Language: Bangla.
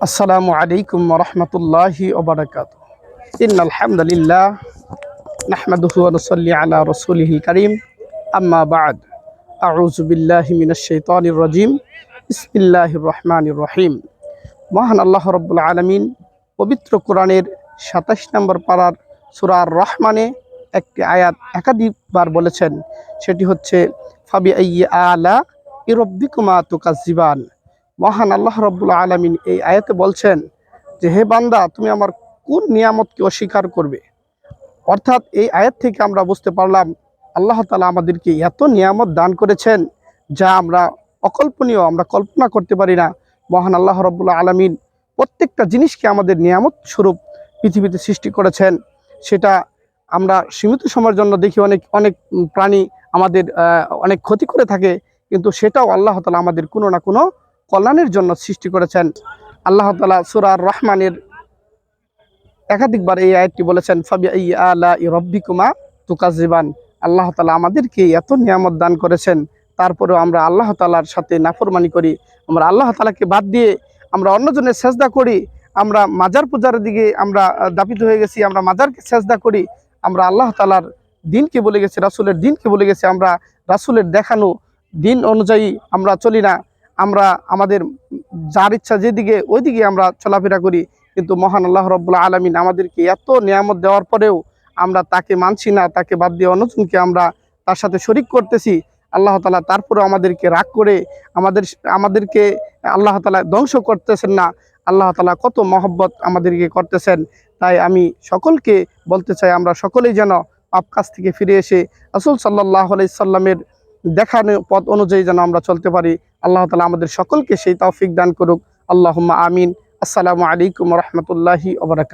আসসালামু আলাইকুম ওয়া রাহমাতুল্লাহি ওয়া বারাকাতুহু। ইন্নাল হামদালিল্লাহ নাহমাদুহু ওয়া নুসাল্লি আলা রাসূলিহিল কারীম। আম্মা বা'দ। আউযু বিল্লাহি মিনাশ শাইতানির রাজীম। বিসমিল্লাহির রহমানির রহিম। মহান আল্লাহ রাব্বুল আলামিন পবিত্র কোরআনের ২৭ নম্বর পারার সূরা আর রহমানে একটি আয়াত একাধিকবার বলেছেন, সেটি হচ্ছে ফাবি আইয়ি আলা রাব্বিকুমা তুকাজ্জিবান। মহান আল্লাহ রাব্বুল আলামিন এই আয়াতে বলছেন যে, হে বান্দা, তুমি আমার কোন নিয়ামতকে অস্বীকার করবে। অর্থাৎ এই আয়াত থেকে আমরা বুঝতে পারলাম আল্লাহ তাআলা আমাদেরকে এত নিয়ামত দান করেছেন যা আমরা অকল্পনীয়, আমরা কল্পনা করতে পারি না। মহান আল্লাহ রাব্বুল আলামিন প্রত্যেকটা জিনিসকে আমাদের নিয়ামত স্বরূপ পৃথিবীতে সৃষ্টি করেছেন। সেটা আমরা সীমিত সময়ের জন্য দেখি অনেক অনেক প্রাণী আমাদের অনেক ক্ষতি করে থাকে, কিন্তু সেটাও আল্লাহ তাআলা আমাদের কোনো না কোনো কল্যাণের জন্য সৃষ্টি করেছেন। আল্লাহ তাআলা সূরা আর রহমানের একাধিকবার এই আয়াতটি বলেছেন, ফাবি আইয়ি আলাই রাব্বিকুমা তুকাজ্জিবান। আল্লাহ তাআলা আমাদেরকে এত নিয়ামত দান করেছেন, তারপরেও আমরা আল্লাহ তাআলার সাথে নাফরমানি করি। আমরা আল্লাহ তাআলাকে বাদ দিয়ে আমরা অন্যজনের সেজদা করি। আমরা মাজার পূজার দিকে আমরা দাপিত হয়ে গেছি। আমরা মাজারকে সেজদা করি। আমরা আল্লাহ তাআলার দিনকে বলে গেছি, রাসূলের দিনকে বলে গেছি। আমরা রাসূলের দেখানো দিন অনুযায়ী আমরা চলি না। আমরা আমাদের যার ইচ্ছা যেদিকে ওইদিকে আমরা চলাফেরা করি। কিন্তু মহান আল্লাহ রাব্বুল আলামিন আমাদেরকে এত নিয়ামত দেওয়ার পরেও আমরা তাকে মানছি না, তাকে বাদ দিয়ে অন্যজনকে আমরা তার সাথে শরীক করতেছি। আল্লাহ তাআলা তারপরেও আমাদেরকে রাগ করে আমাদেরকে আল্লাহ তাআলা ধ্বংস করতেছেন না। আল্লাহ তাআলা কত মহব্বত আমাদেরকে করতেছেন। তাই আমি সকলকে বলতে চাই, আমরা সকলেই যেন পাপ কাজ থেকে ফিরে এসে রাসূল সাল্লাল্লাহু আলাইহি সাল্লামের দেখানো পথ অনুযায়ী যেন আমরা চলতে পারি। আল্লাহ তাআলা আমাদের সকলকে সেই তৌফিক দান করুক। আল্লাহুম্মা আমিন। আসসালামু আলাইকুম ওয়া রাহমাতুল্লাহি ওয়া বারাকাতুহু।